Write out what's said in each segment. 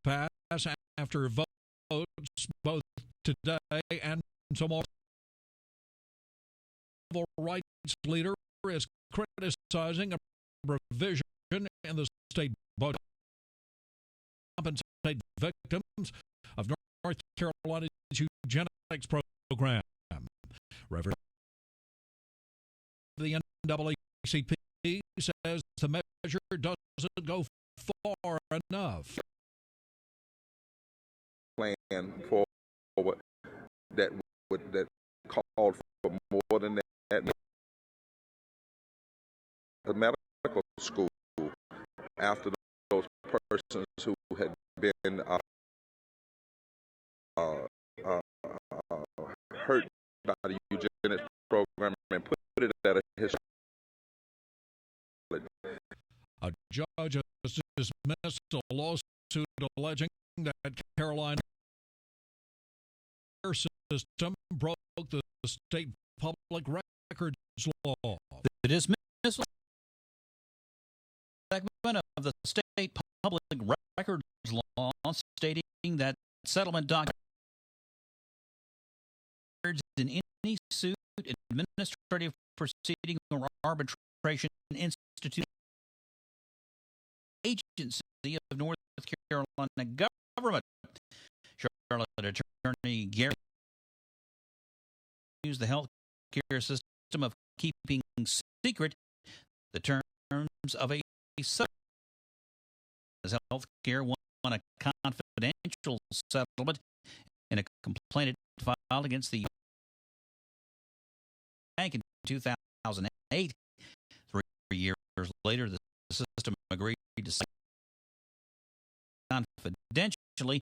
pass after votes both today and tomorrow. Civil rights leader is criticizing a provision in the state budget to compensate victims of North Carolina's eugenics program. Reverend the NAACP says the measure doesn't go far enough. Plan forward that called for more than that. The medical school, after those persons who had been hurt by the eugenics program, and put it at a history. A judge has dismissed a lawsuit alleging that Carolina system broke the state public records law. The dismissal segment of the state public records law stating that settlement documents in any suit, administrative proceeding, or arbitration institute agency of North Carolina government. Charlotte Attorney Gary used the health care system of keeping secret the terms of a settlement. As health care won a confidential settlement in a complaint filed against the bank in 2008. 3 years later, the system agreed to settle confidentially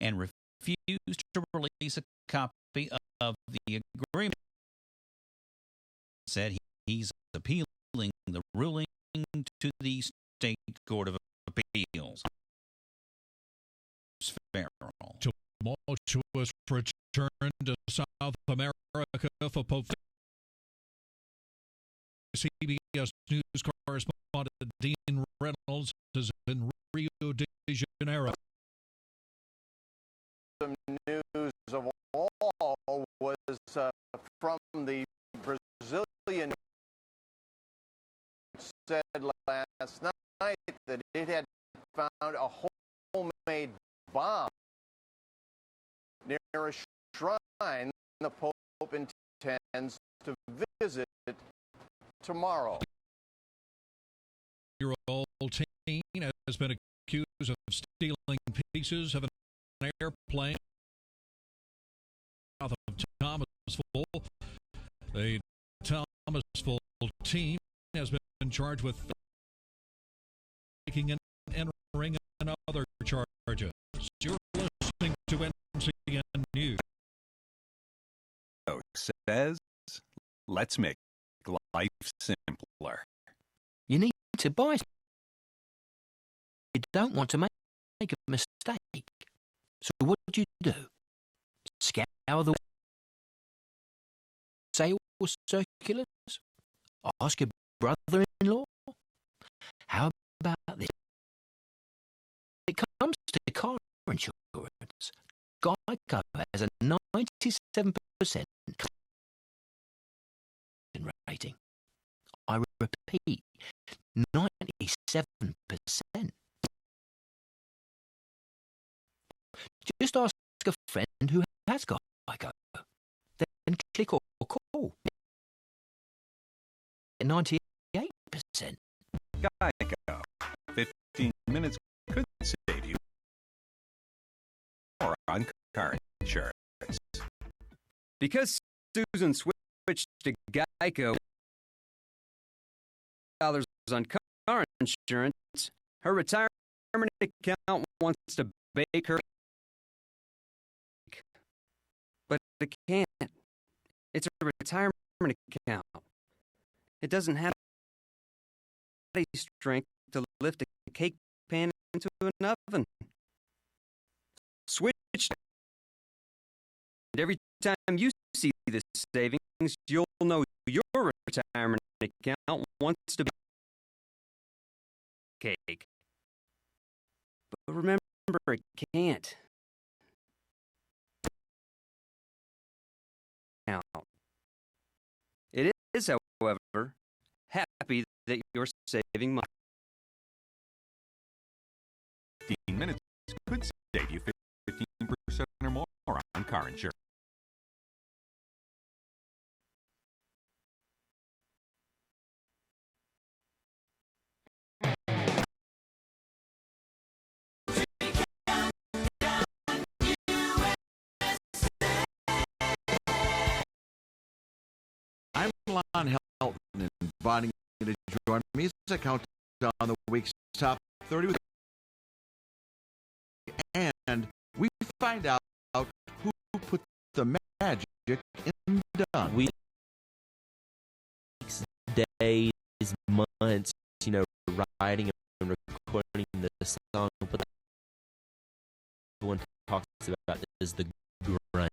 and refused to release a copy of the agreement. Said he's appealing the ruling to the State Court of Appeals. Farrell. Tumultuous return to South America for Pope. CBS News correspondent Dean Reynolds is in Rio de Janeiro. Some news of all was from the Brazilian. Said last night that it had found a homemade bomb near a shrine the Pope intends to visit tomorrow. Year-old teen has been accused of stealing pieces of an airplane south of Thomasville. The Thomasville teen has been charged with taking and entering and other charges. You're listening to NCN News. Says, let's make life simpler. You need to buy. You don't want to make a mistake. So what do? Scour the sales circulars? Ask your brother-in-law? How about this? When it comes to car insurance, Geico has a 97% rating. I repeat, 97%. Just ask a friend who has Geico. Then click or call. 98%. Geico. 15 minutes could save you more on car insurance. Because Susan switched to Geico dollars on car insurance, her retirement account wants to bake her, but it can't. It's a retirement account. It doesn't have the strength to lift a cake pan into an oven. Switch. And every time you see the savings, you'll know your retirement account wants to be cake. But remember, it can't. Out. It is, however, happy that you're saving money. 15 minutes could save you 15% or more on car insurance. I'm Lon Helton, inviting you to join me as I count down the week's top 30 with, and we find out who put the magic in done. Weeks, days, months, writing and recording the song, but everyone talks about is the grunt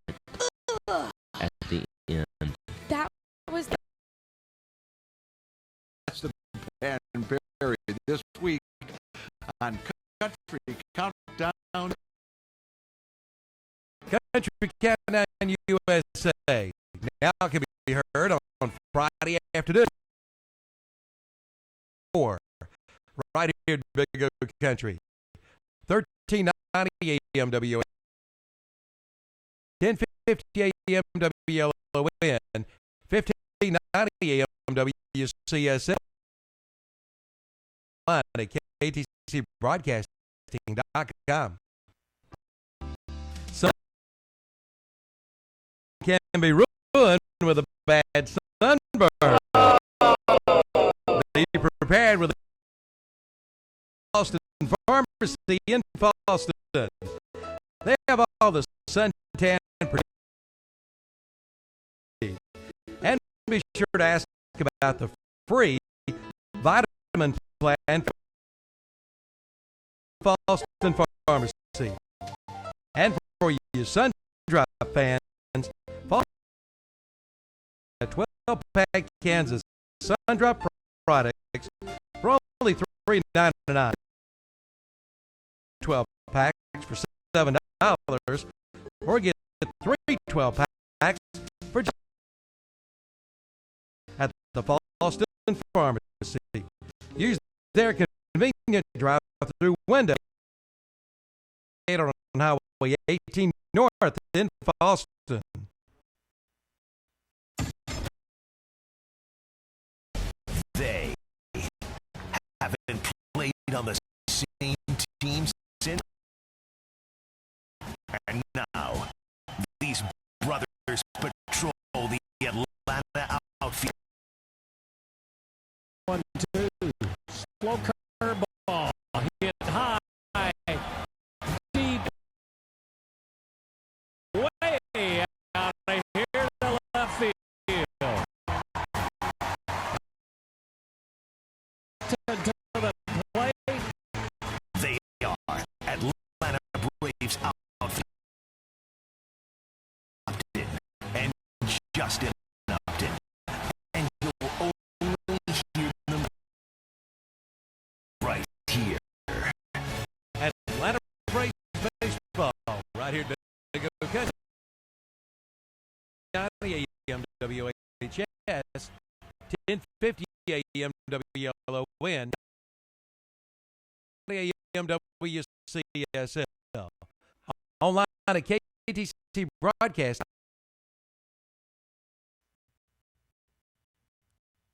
at the end. That was the That's the Pat and Barry this week on Country Countdown. Country Countdown USA now can be heard on Friday afternoon. Right here at Big Oak Country. 1390 AM WN. 1050 AM WLON. 1590 AM WCSM. At KTCBroadcasting.com. Some can be ruined with a bad sunburn. Be prepared with Boston Pharmacy in Boston. They have all the suntan and be sure to ask about the free vitamin plan for Boston Pharmacy. And for you sun drop fans, a 12-pack Kansas sun drop products for only $3.99. 12 packs for $7, or get 3 12 packs for just at the Boston Pharmacy. Use their convenient drive-through window on Highway 18 North in Boston. They haven't played on the same team since. And now, these brothers patrol the Atlanta outfield. 1-2. Slow curveball. Hit high. Deep. Way out of here to left field. To the plate. They are Atlanta Braves outfield. Upton and Justin Upton. And you'll only hear them right here. Atlanta Braves baseball right here to go country. 90 AM WHS, 1050 AM WLON, AM WCSL. Online at KTC Broadcast.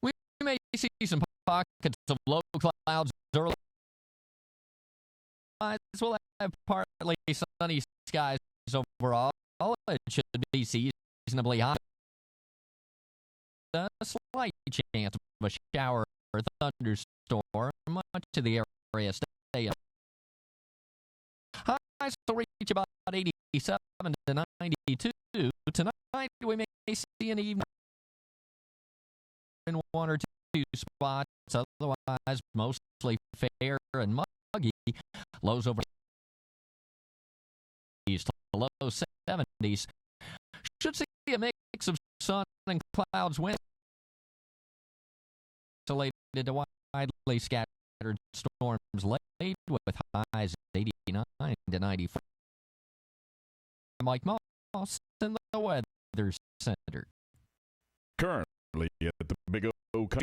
We may see some pockets of low clouds early. As well have partly sunny skies overall. It should be seasonably hot. A slight chance of a shower or thunderstorm. Much of the area stay up. Highs will reach about 87 to 92. Tonight we may see an evening in one or two spots. Otherwise, mostly fair and muggy. Lows over to low 70s. Should see a mix of sun and clouds. Wind isolated to widely scattered storms late with highs 89 to 94. Mike Moss in the Weather Center. Currently at the Big O Country,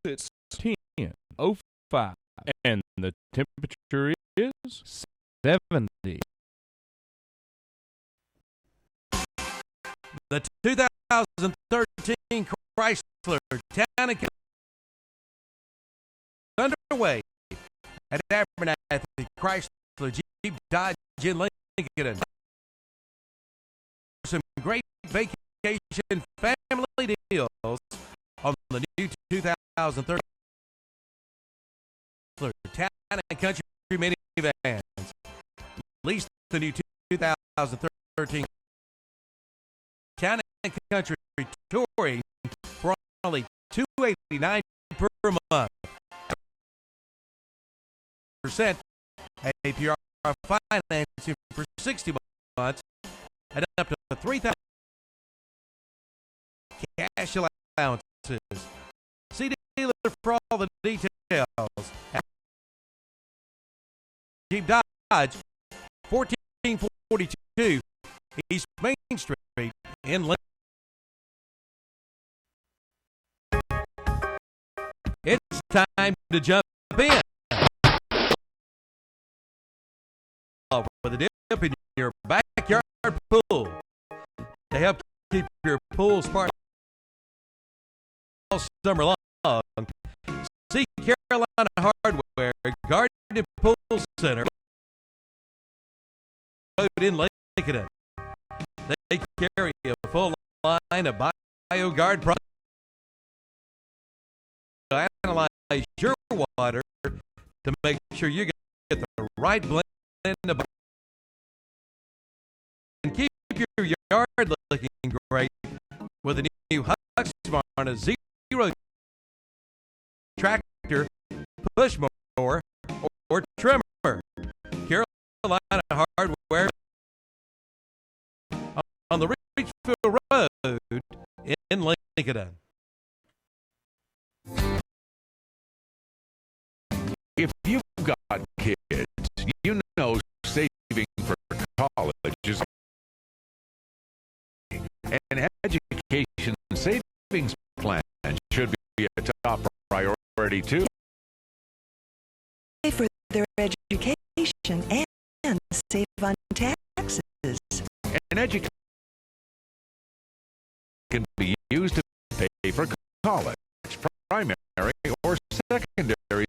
it's 10:05, and the temperature is 70. The 2013 Chrysler Town and Country underway at Abernathy Chrysler Jeep Dodge in Lincoln. Some great vacation family deals on the new 2013 Town and Country minivans. Lease the new 2013 Town and Country Touring for only $289 per month. Percent APR financing for 60 months and up to $3,000 cash allowances. See dealer for all the details. Jeep Dodge, 1442 East Main Street in Lincoln. It's time to jump in. With a dip in your backyard pool to help keep your pool sparkling all summer long. See Carolina Hardware Garden and Pool Center in Lincoln. They carry a full line of BioGuard products to analyze your water to make sure you get the right blend of and keep your yard looking great with a new Husqvarna Zero tractor, push mower, or trimmer. Carolina Hardware on the Richfield Road in Lincoln. If you've got kids, you know saving for college is an education savings plan should be a top priority too. Pay for their education and save on taxes. An education can be used to pay for college, primary or secondary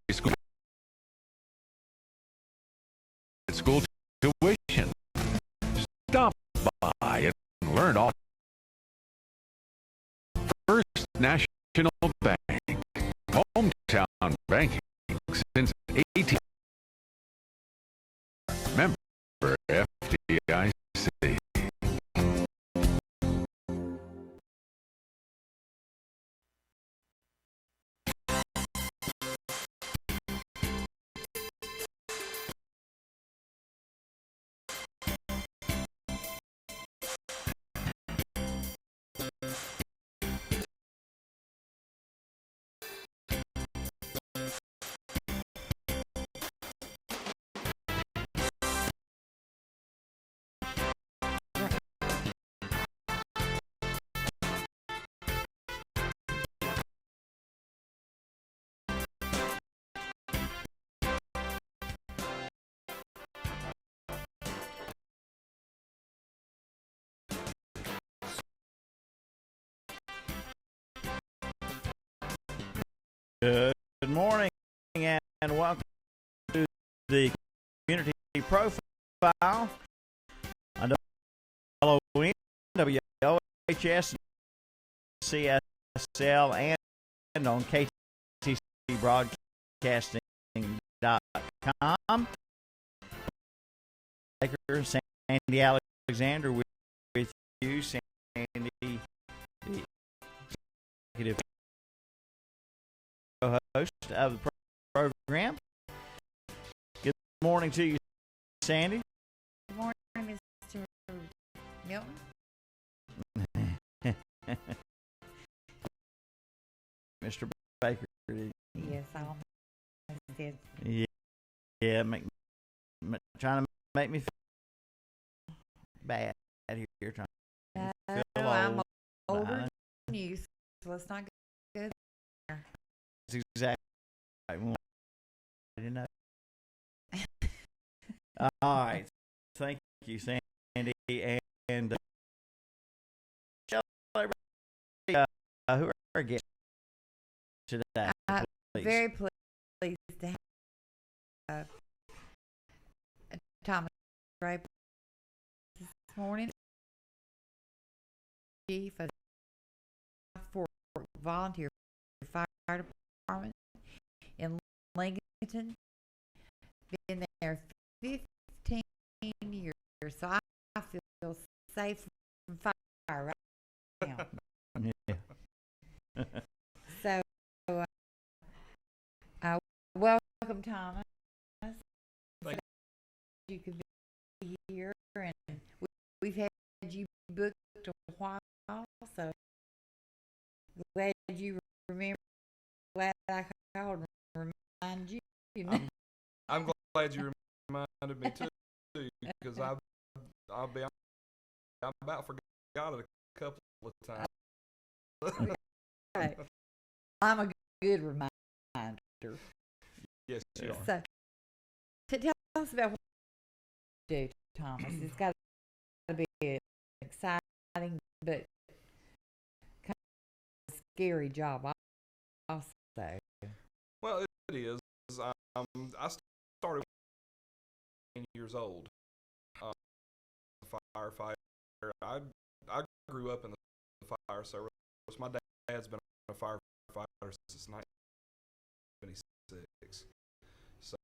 school tuition. Stop by and learn all. First National Bank, hometown banking since 18. Member FDIC. Good morning and welcome to the Community Profile on WON, WOHS, CSL, and on KTCBroadcasting.com. Sandy Alexander with you, Sandy, the executive host of the program. Good morning to you, Sandy. Good morning, Mr. Milton. Mr. Baker. Yes, I almost did. Yeah, trying to make me feel bad here. Trying to feel No, I'm old. older than you, so let's not go there. That's exactly right. We want you to know. All right. Thank you, Sandy. And tell everybody who are our guests today, please. Very pleased to have Thomas Draper this morning, chief of the Fort Volunteer Fire Department in Lincoln. Been there 15 years, so I feel safe from fire right now. Yeah. So, welcome, Thomas. Thank you could be here, and we've had you booked a while, so glad you remember. Glad I called and remind you. I'm glad you reminded me too, because I about forgot it a couple of times. Right. I'm a good reminder. Yes, you are. So, tell us about what you do, Thomas. It's got to be an exciting but kind of scary job, also. Well, it is. I started 10 years old. Firefighter. I grew up in the fire service. My dad's been a firefighter since 1976. So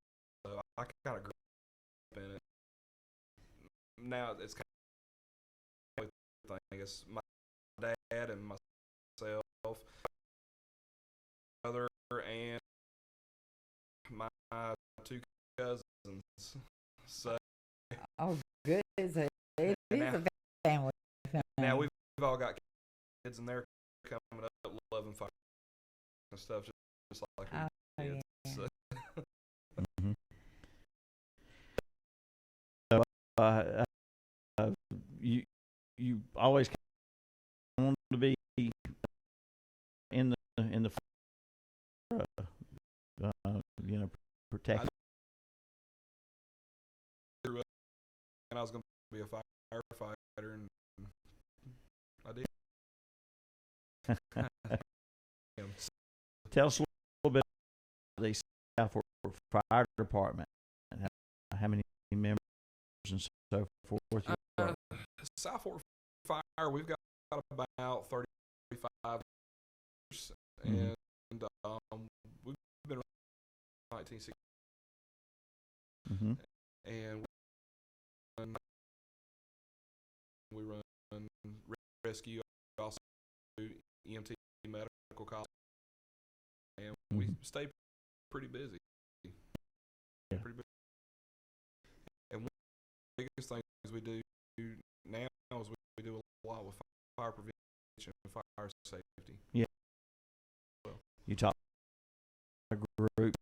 I kind of grew up in it. Now it's kind of thing. It's my dad and myself, brother, and my two cousins. So. Oh, good. It is a family. Now we've all got kids, and they're coming up loving fire and stuff, just like we did. Yeah. So. So, you always want to be in the protect. And I was going to be a firefighter, and I did. Tell us a little bit about the South Fort Fire Department and how many members and so forth. South Fort Fire, we've got about 35 years, and we've been around 1960. And we run rescue, also EMT medical college, and we stay pretty busy. Pretty busy. And one of the biggest things we do now is we do a lot with fire prevention and fire safety. Yeah. Well, you talk group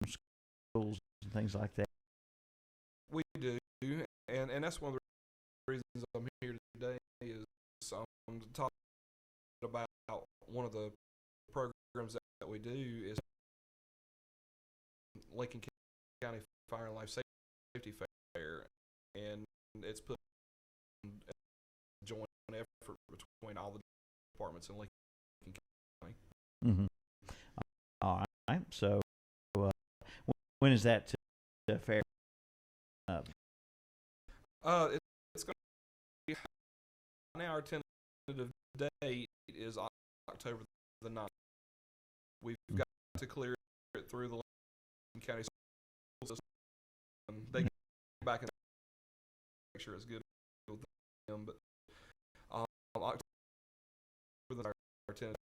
schools and things like that. We do, and that's one of the reasons I'm here today is I'm talking about one of the programs that we do is Lincoln County Fire and Life Safety Fair, and it's put a joint effort between all the departments in Lincoln County. All right. So, when is that fair? It's going to be now. Our tentative date is October the 9th. We've got to clear it through the Lincoln County school system. They get back and make sure it's good with them. But October our tentative.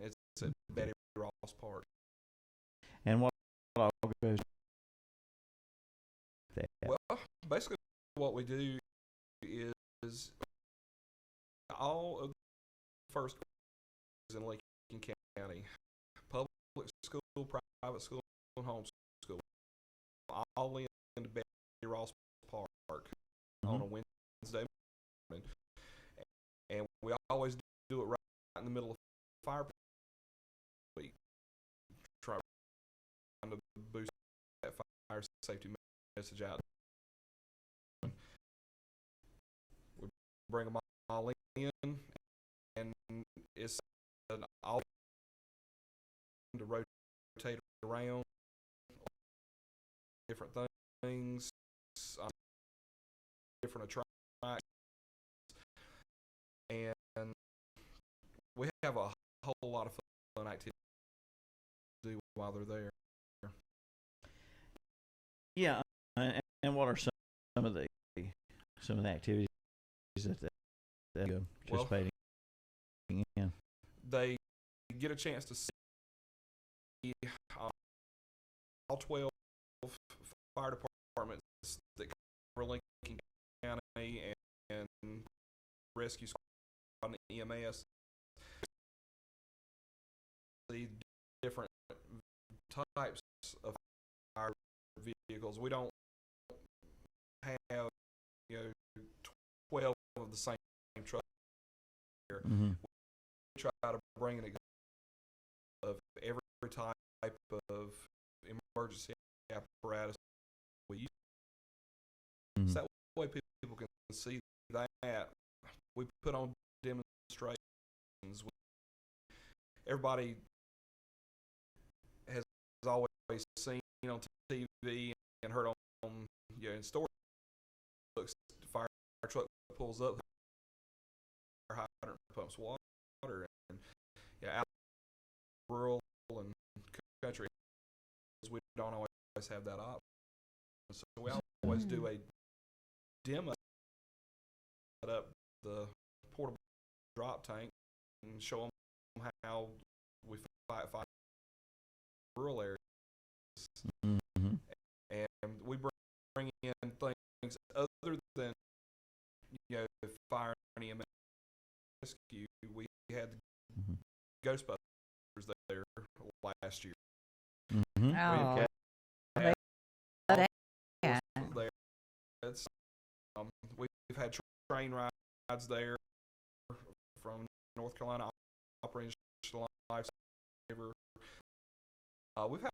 It's at Betty Ross Park. And what all goes there? Well, basically what we do is all of the first grades in Lincoln County, public school, private school, and home school, all in to Betty Ross Park on a Wednesday morning, and we always do it right in the middle of fire week. Try to boost that fire safety message out. We bring them all in, and it's an all to rotate around different things, different attractions, and we have a whole lot of fun activities to do while they're there. Yeah, and what are some of the activities that they're participating in? They get a chance to see all 12 fire departments that cover Lincoln County and rescue squad and EMS. See different types of fire vehicles. We don't have 12 of the same truck here. We try to bring an example of every type of emergency apparatus we use. So that way people can see that. We put on demonstrations. Everybody has always seen on TV and heard on in store books, the fire truck pulls up, fire hydrant pumps water, and out rural and country, we don't always have that option. So we always do a demo, set up the portable drop tank and show them how we fight rural areas. And we bring in things other than fire and EMS rescue. We had Ghostbusters there last year. Oh, there. It's, we've had train rides there from North Carolina, Operation Lifesaver. We've had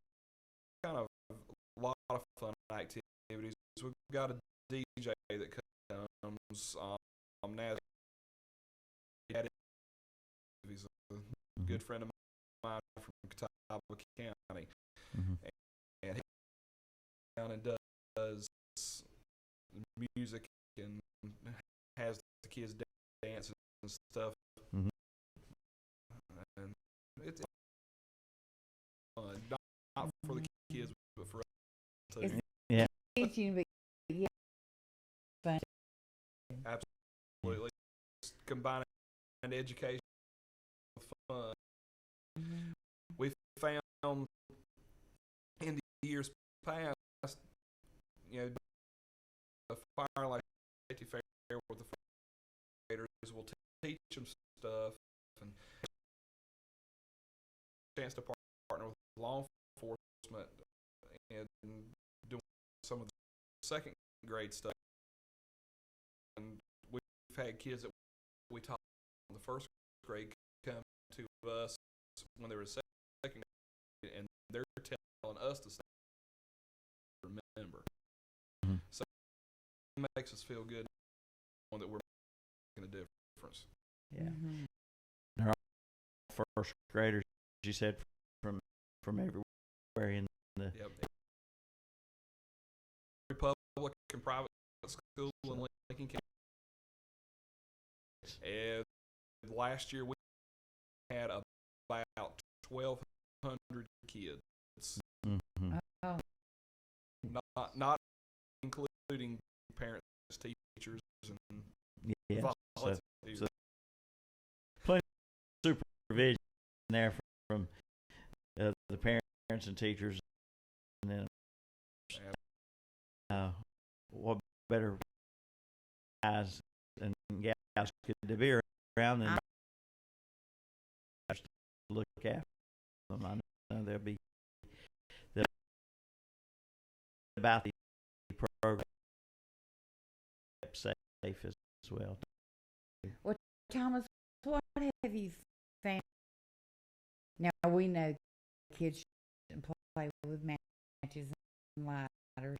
kind of a lot of fun activities. We've got a DJ that comes now. He's a good friend of mine from Catawba County, and he down and does music and has the kids dancing and stuff. And it's fun, not for the kids, but for us too. Yeah. Teaching, but yeah, fun. Absolutely, just combining education with fun. We found in the years past, a fire life safety fair with the firefighters will teach them stuff and chance to partner with law enforcement and doing some of the second grade stuff. And we've had kids that we taught in the first grade come to us when they were second grade, and they're telling us to remember. So it makes us feel good knowing that we're making a difference. Yeah. They're all first graders, you said, from everywhere in the public and private school in Lincoln County. And last year we had about 1,200 kids. Oh. Not including parents, teachers, and volunteers. So plenty of supervision there from the parents and teachers, and then what better guys and gals could there be around than to look after them. I know they'll be about the program safe as well. Well, Thomas, what have you found? Now we know kids shouldn't play with matches and lighters,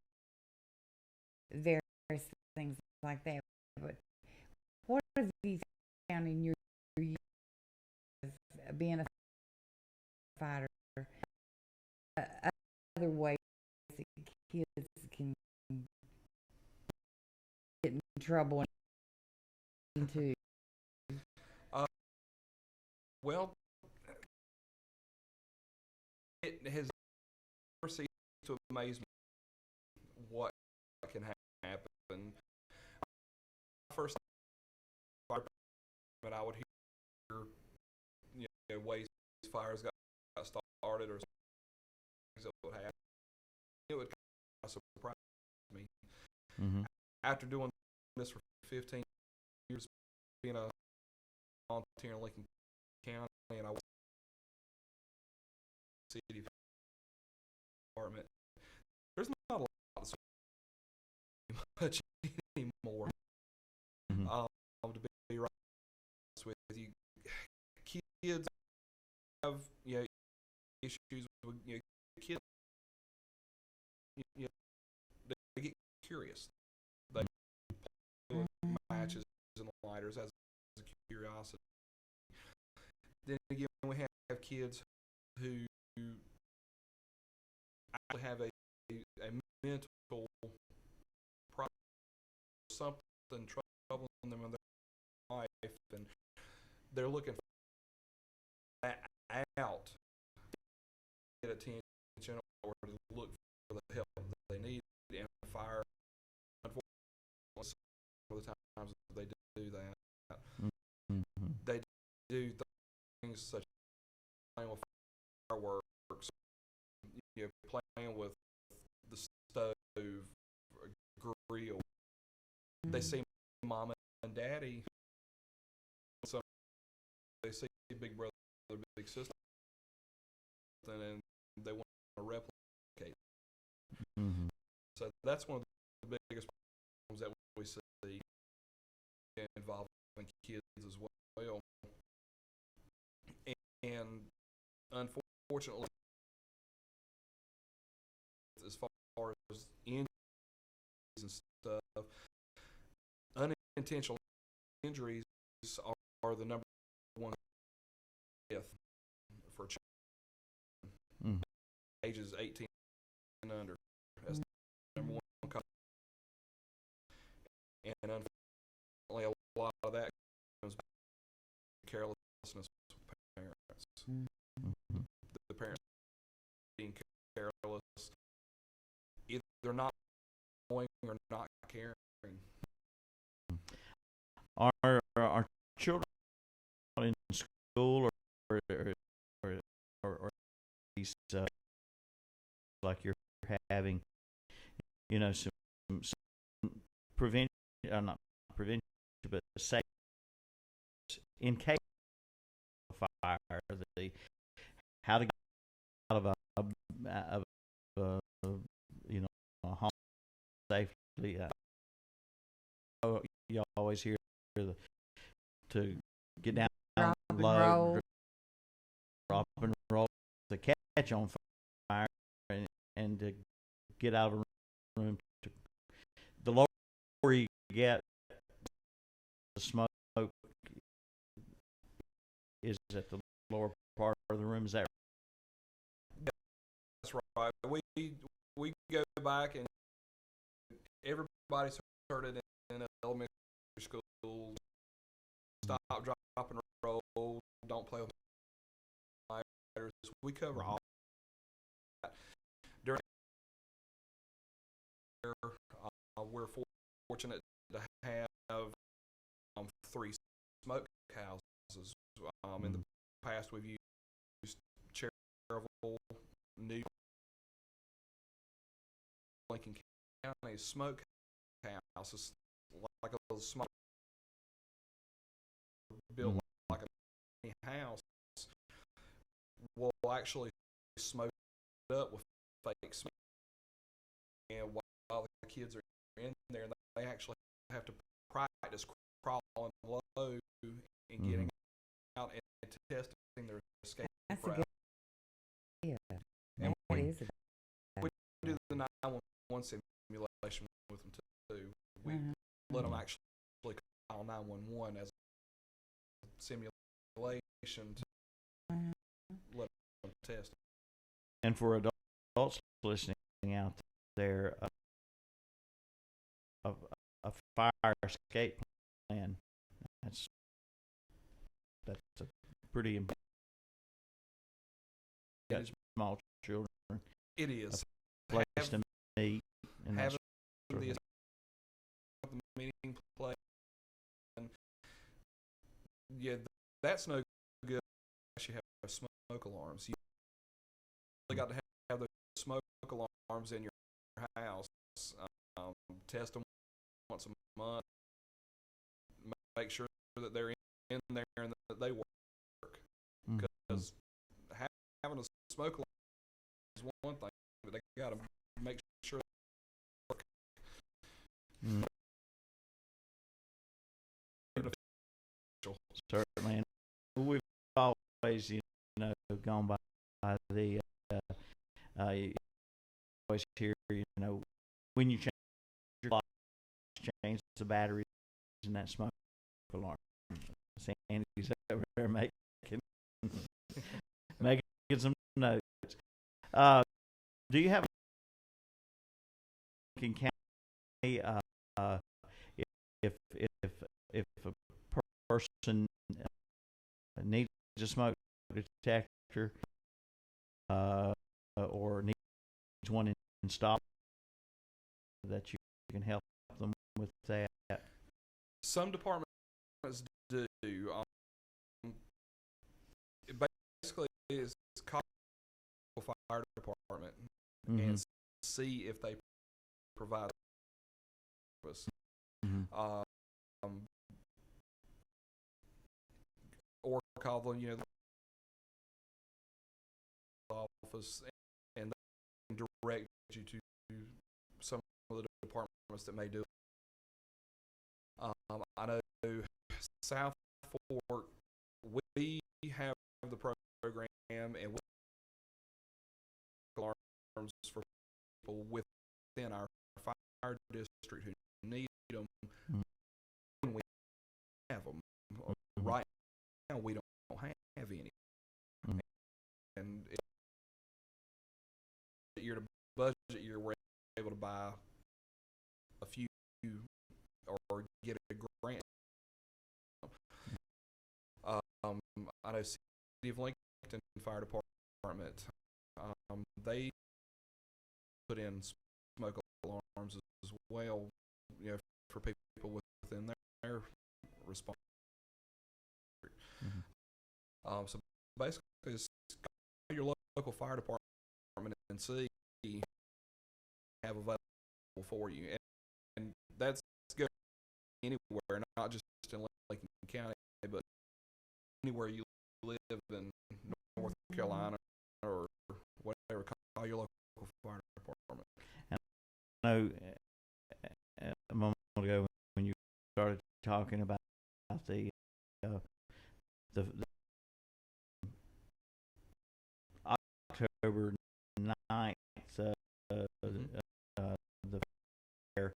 various things like that. But what have you found in your years of being a fighter? Other ways that kids can get in trouble too. Well, it has never ceased to amaze me what can happen. First, but I would hear, ways fires got started or things that would happen. It would kind of surprise me. Mm-hmm. After doing this for 15 years, being a volunteer in Lincoln County, and I was in the city department, there's not a lot to say much anymore. Mm-hmm. To be right with you, kids have issues with kids. They get curious. They play with matches and lighters as a curiosity. Then again, we have kids who actually have a mental problem, something troubling them in their life, and they're looking for that out to get attention or to look for the help that they need. And fire, unfortunately, some of the times they do that. Mm-hmm. They do things such as playing with fireworks, playing with the stove, grill. Mm-hmm. They see mama and daddy. So they see big brother, big sister, and they want to replicate. Mm-hmm. So that's one of the biggest problems that we see involving kids as well. And unfortunately, as far as injuries and stuff, unintentional injuries are the number one death for children ages 18 and under. That's the number one cause. And unfortunately, a lot of that comes back to carelessness with parents. Mm-hmm. The parents being careless, either not knowing or not caring. Are children in school or these like you're having, some prevention, not prevention, but safe in case of fire, how to get out of a home safely. You always hear to get down, low, drop and roll, to catch on fire, and to get out of a room. The lower you get, the smoke is at the lower part of the room. Is that right? That's right. We go back and everybody's heard it in elementary school. Stop, drop, and roll. Don't play with lighters. We cover all that. During we're fortunate to have 3 smoke houses. In the past, we've used Cherryville, New Lincoln County smoke houses, like a little smoke built like a house. Will actually smoke it up with fake smoke, while the kids are in there, they actually have to practice crawling low and getting out and testing their escape route. And we do the 911 simulation with them too. We let them actually call 911 as a simulation to let them test. And for adults listening out there, a fire escape plan, that's a pretty important. Small children. It is. A place to meet and having that the meeting place. And yeah, that's no good. You have smoke alarms. You really got to have those smoke alarms in your house. Test them once a month. Make sure that they're in there and that they work. Because having a smoke alarm is one thing, but they got to make sure they work. Certainly, and we've always, gone by the you always hear, when you change your clock, change the batteries in that smoke alarm. Sandy's over there making some notes. Do you have can count if a person needs a smoke detector or needs one installed, that you can help them with that? Some departments do. Basically, it's call the fire department and see if they provide service. Or call them, the office, and they can direct you to some of the departments that may do it. I know South Fork, we have the program, and we have alarms for people within our fire district who need them. We have them. Right now, we don't have any. And year to budget year, we're able to buy a few or get a grant. I know City of Lincoln Fire Department, they put in smoke alarms as well, for people within their response. So basically, it's your local fire department and see have available for you, and that's good anywhere, not just in Lincoln County, but anywhere you live in North Carolina or whatever. Call your local fire department. And I know a moment ago when you started talking about the October 9th, the fair.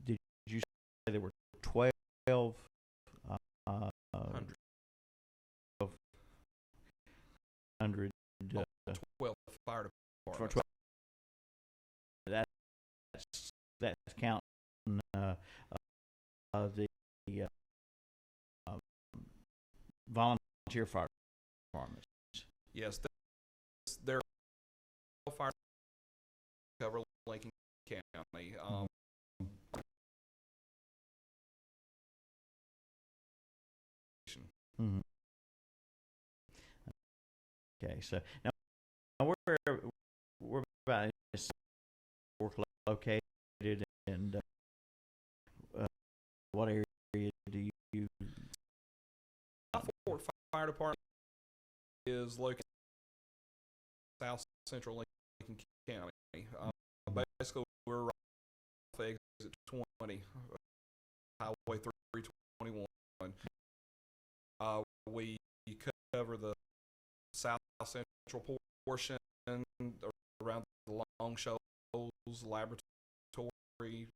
Did you say there were 1,200 12 fire departments. That's counting the volunteer fire departments. Yes, they're fire cover Lincoln County. Okay, so now where about is located, and what area do you? Fort Fire Department is located South Central Lincoln County. Basically, we're right off exit 20, Highway 321. We cover the south central portion around the Long Shoals Laboratory,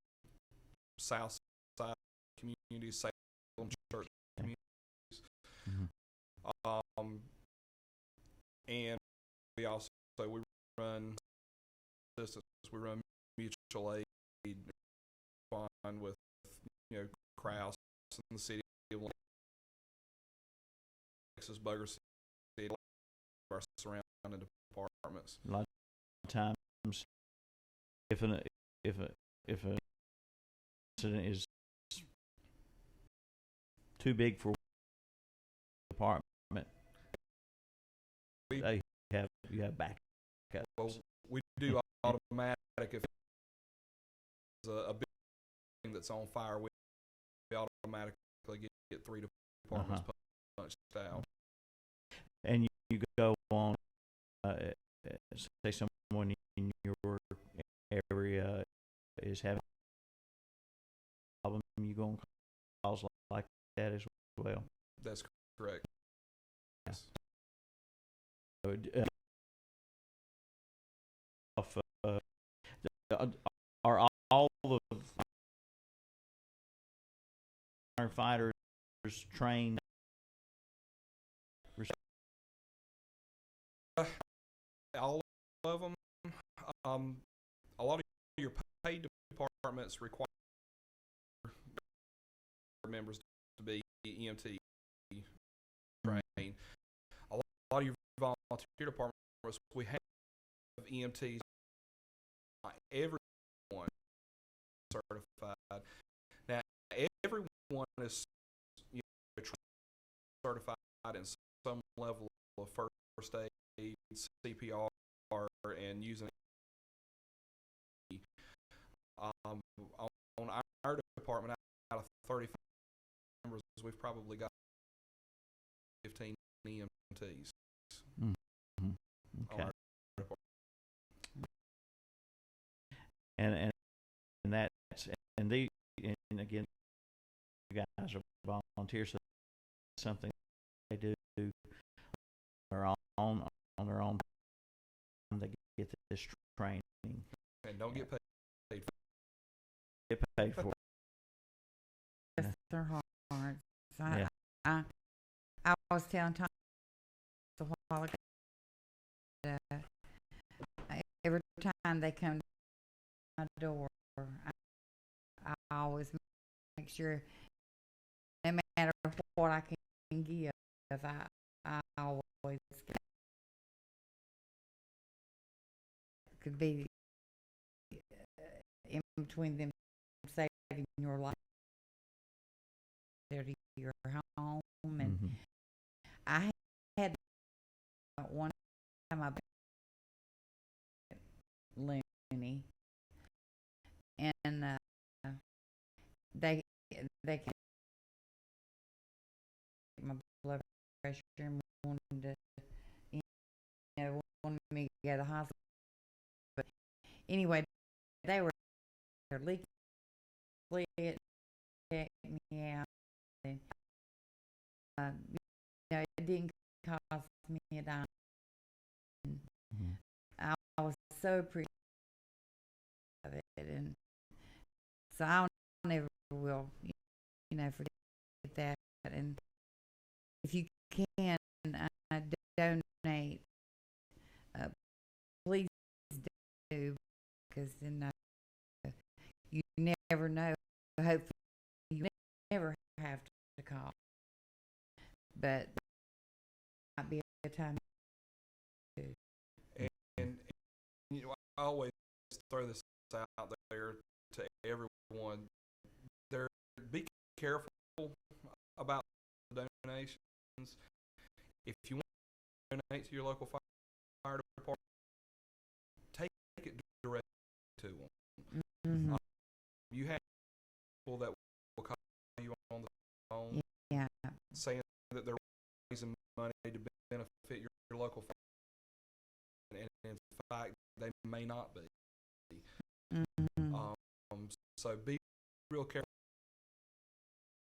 south side communities, Salem Church communities. And we also run assistance. We run mutual aid fund with Krause in the city of Texas, Boger City, our surrounding departments. A lot of times, if an incident is too big for department, you have backups. Well, we do automatic if it's a big thing that's on fire. We automatically get 3 departments punched out. And you go on, say someone in your area is having a problem, you go on calls like that as well. That's correct. Yes. Are all the firefighters trained? All of them. A lot of your paid departments require members to be EMT trained. A lot of your volunteer departments, we have EMTs. Everyone certified. Now, everyone is certified in some level of first aid, CPR, and using. On our department, out of 35 members, we've probably got 15 EMTs. Okay. And again, you guys are volunteers, so it's something they do on their own time. They get this training and don't get paid. Get paid for. Yes, they're hard. So I was telling Tom a while ago that every time they come to my door, I always make sure, no matter what I can give, I always get. Could be in between them saving your life there to your home, and I had one time I Looney, and they kept my blood pressure and wanted me to go to the hospital. But anyway, they were leaking, split, checked me out, and it didn't cost me a dime. I was so appreciative of it, and so I never will, forget that. And if you can donate, please do, because then you never know. Hopefully, you never have to call, but might be a time to. And I always throw this out there to everyone. Be careful about donations. If you want to donate to your local fire department, take it directly to them. You have people that will call you on the phone, saying that they're raising money to benefit your local fire, and in fact they may not be. Mm-hmm. So be real careful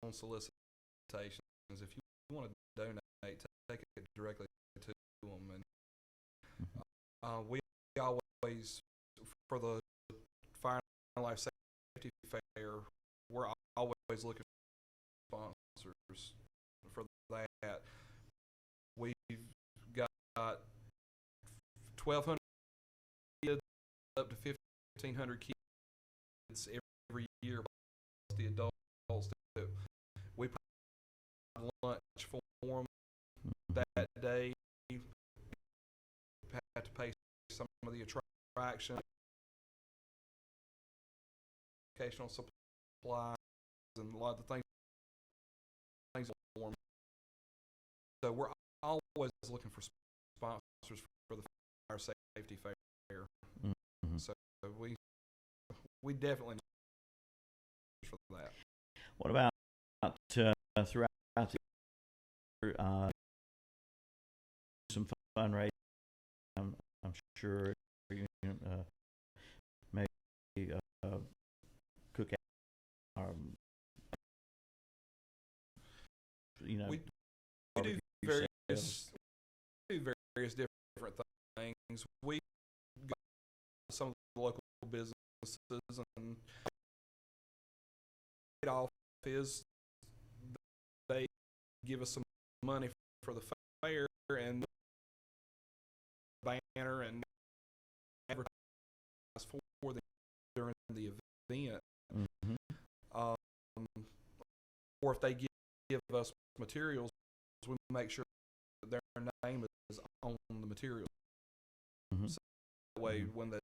on solicitations. If you want to donate, take it directly to them. And we always, for the Fire and Life Safety Fair, we're always looking for sponsors for that. We've got 1,200 kids up to 1,500 kids every year, plus the adults too. We provide lunch for them that day. You have to pay some of the attraction, educational supplies, and a lot of the things for them. So we're always looking for sponsors for the Fire Safety Fair. Mm-hmm. So we definitely need for that. What about throughout the year, some fundraising? I'm sure maybe cookout. We do various different things. We got some of the local businesses, and it off is they give us some money for the fair and banner and advertise for them during the event. Mm-hmm. Or if they give us materials, we make sure that their name is on the material. Mm-hmm. So that way, when they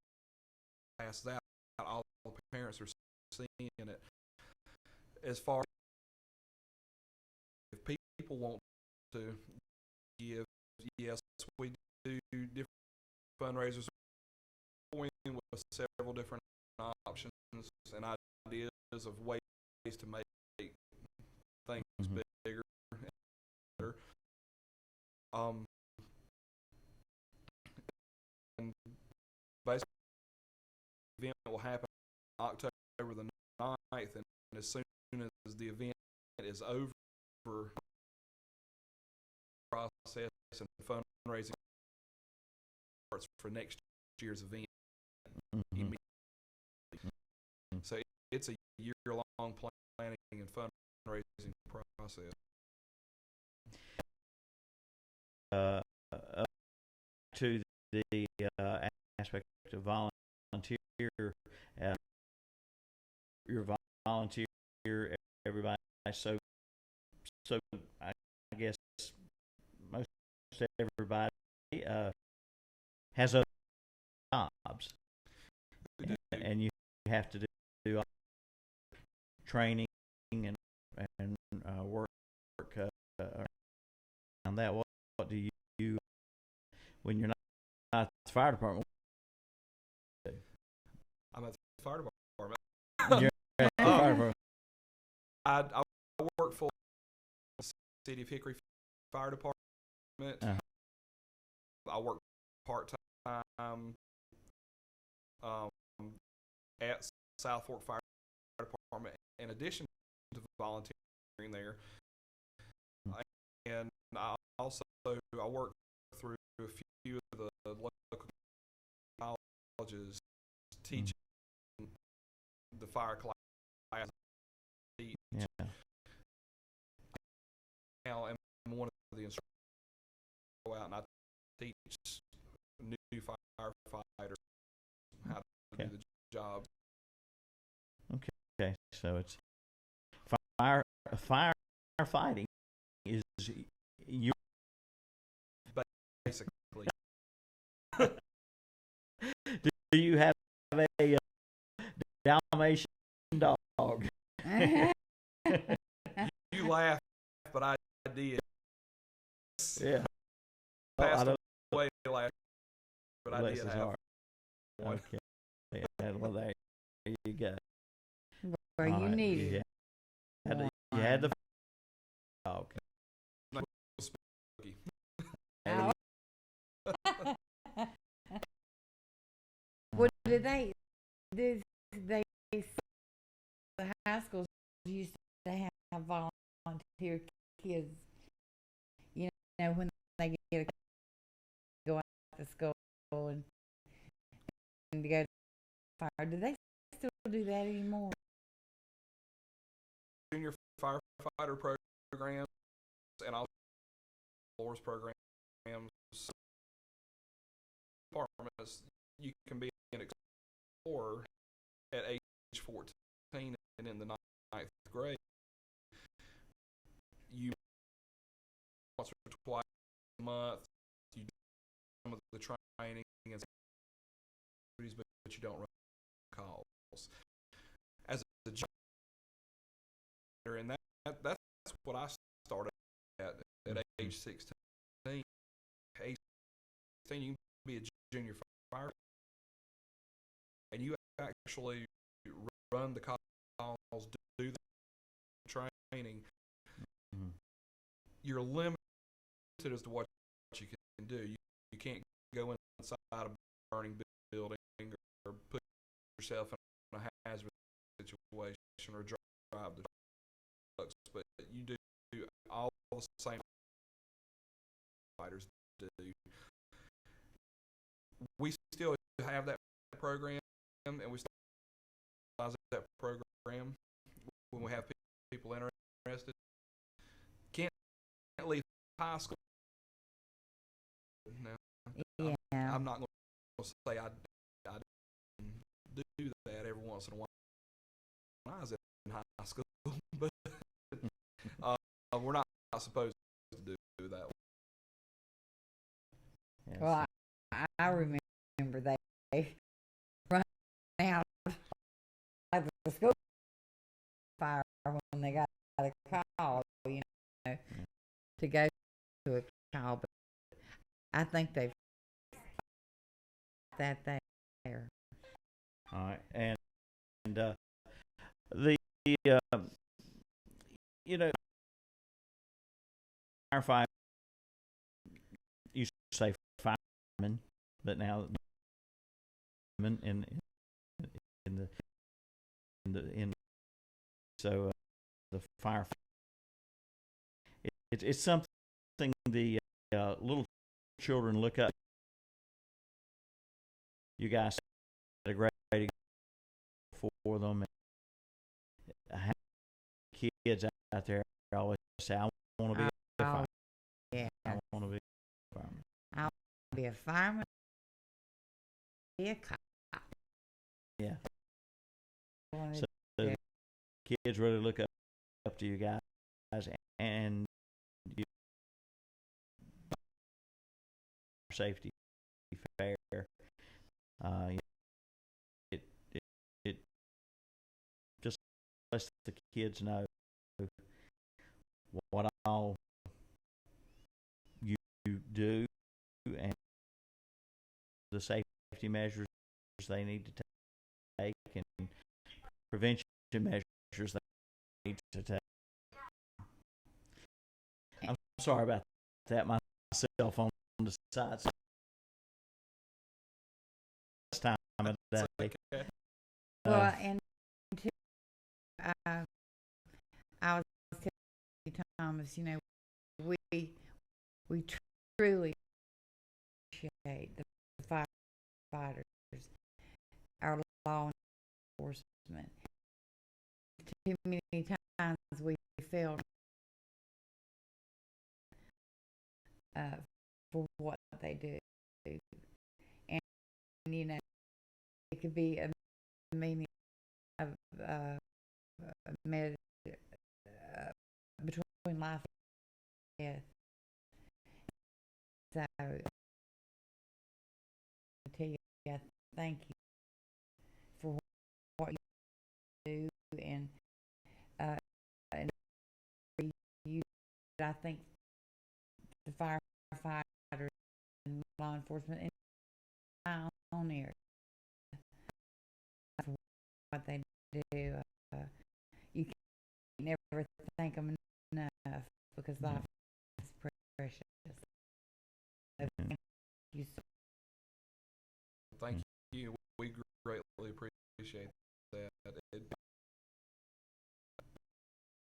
pass that, all the parents are seeing it. As far as if people want to give, yes, we do different fundraisers with several different options and ideas of ways to make things bigger and better. And basically, the event will happen October the 9th, and as soon as the event is over, process and fundraising starts for next year's event immediately. So it's a year-long planning and fundraising process. To the aspect of volunteer, your volunteer, everybody. So I guess most everybody has other jobs, and you have to do training and work around that. What do you when you're not at the fire department? I'm at the fire department. You're at the fire department. I work for the City of Hickory Fire Department. I work part-time at South Fork Fire Department in addition to volunteering there. And I work through a few of the local colleges teaching the fire class. Yeah. Now I'm one of the instructors. Go out and I teach new firefighters how to do the job. Okay, so it's firefighting is your basically. Do you have a Dalmatian dog? You laugh, but I did. Yeah. Passed away last, but I did have one. Okay. Yeah, well, there you go. Where you need it. You had the dog. Spooky. What do they? The high schools used to have volunteer kids. You know, when they get to go out to school and to go to fire. Do they still do that anymore? Junior firefighter programs and also force programs. Departments, you can be an explorer at age 14 and in the 9th grade. You once or twice a month, you do some of the training and duties, but you don't run calls. As a junior, and that's what I started at age 16. Age 16, you can be a junior firefighter, and you actually run the calls, do the training. Mm-hmm. You're limited as to what you can do. You can't go inside a burning building or put yourself in a hazardous situation or drive the trucks, but you do all the same fighters do. We still have that program, and we still utilize that program when we have people interested. Can't leave high school. No, Yeah. I'm not going to say I do that every once in a while when I was in high school, but we're not supposed to do that. Yes. Well, I remember they run out of the school fire when they got a call, you know, to go to a call. But I think they've that there. All right, and the you know, firefighter used to say fireman, but now in so the firefighter. It's something the little children look up. You guys had a great for them. And kids out there always say, "I want to be a fireman." Yeah. I want to be a fireman. I want to be a fireman. Be a cop. Yeah. So the kids really look up to you guys, and you safety fair. It just lets the kids know what all you do and the safety measures they need to take and prevention measures they need to take. I'm sorry about that. My cell phone on the side. Time of day. Well, and too, I was telling you, Thomas, you know, we truly appreciate the firefighters, our law enforcement. Too many times we failed for what they do, and you know, it could be a meaning of between life and death. So I tell you, I thank you for what you do, and you. I think the firefighters and law enforcement in my own area, for what they do, you can never thank them enough because life is precious. So thank you. Thank you. We appreciate that. It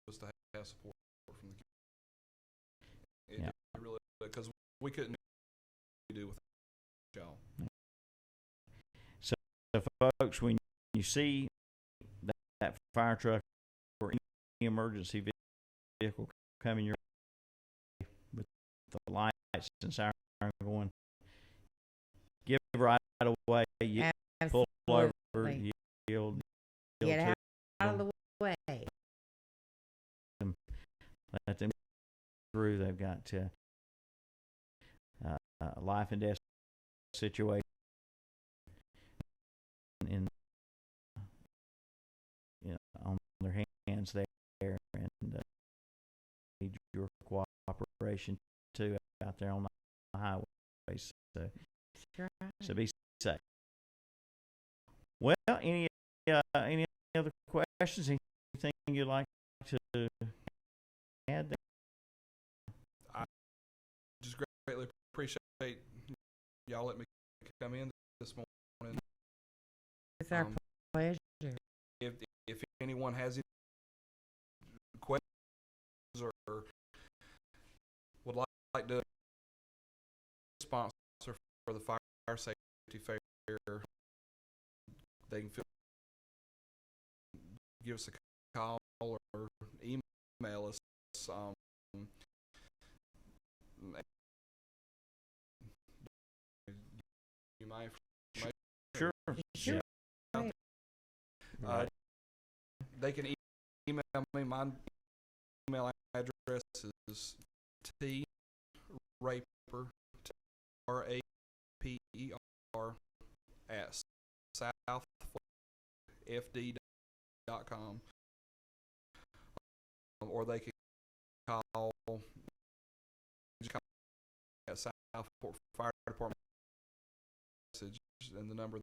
was to have support from the community. It really, because we couldn't do without y'all. So, folks, when you see that fire truck or any emergency vehicle coming your way with the lights and siren going, give right away. You pull over, yield Get out of them, the way. let them through. They've got life and death situation in on their hands there, and need your cooperation too out there on the highway. So, so be safe. Well, any other questions? Anything you'd like to add there? I just greatly appreciate y'all let me come in this morning. It's our pleasure. If anyone has any questions or would like to sponsor for the fire safety fair, they can give us a call or email us. You might Sure. They can email me. My email address is traper, RAPER, at southfd.com, or they can call at Southport Fire Department message, and the number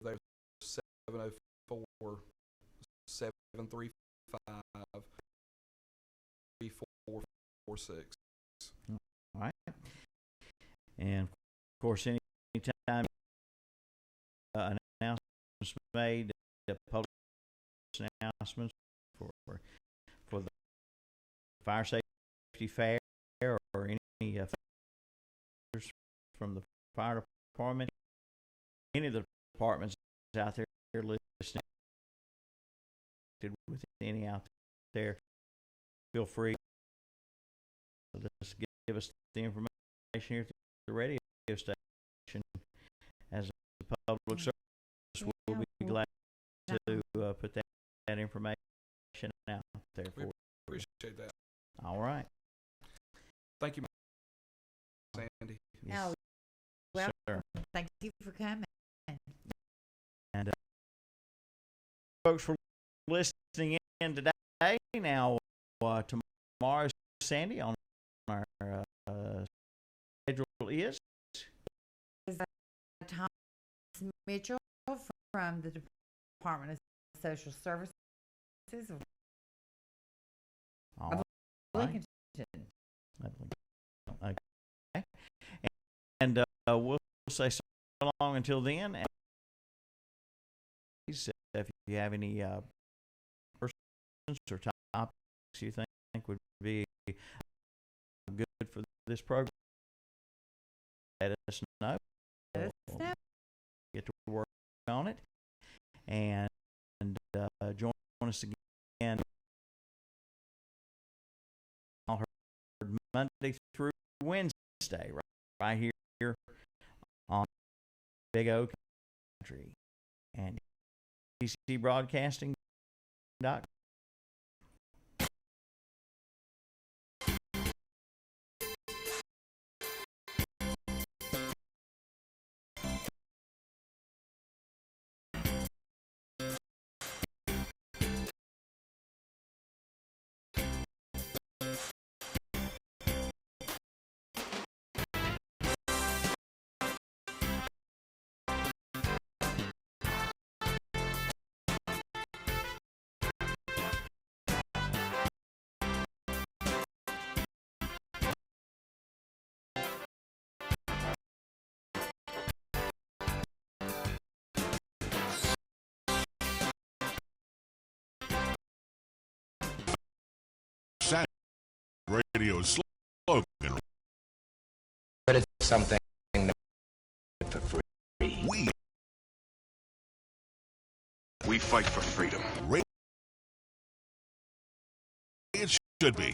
there is 704-735-3446. All right. And of course, anytime announcements made, public announcements for the fire safety fair or any from the fire department, any of the departments out there listening with any out there, feel free to just give us the information here at the radio station. As a public service, we'll be glad to put that information out there for you. Appreciate that. All right. Thank you, Sandy. Oh, well, sir. Thank you for coming. And folks, for listening in today. Now, tomorrow, Sandy, on our schedule is Thomas Mitchell from the Department of Social Services of Lincoln. Okay. And we'll say so long until then. And if you have any persons or topics you think would be good for this program, let us know. We'll get to work on it. And join us again Monday through Wednesday, right here on Big O Country and TCBroadcasting.com. Radio slogan. But it's something for free. We fight for freedom. It should be.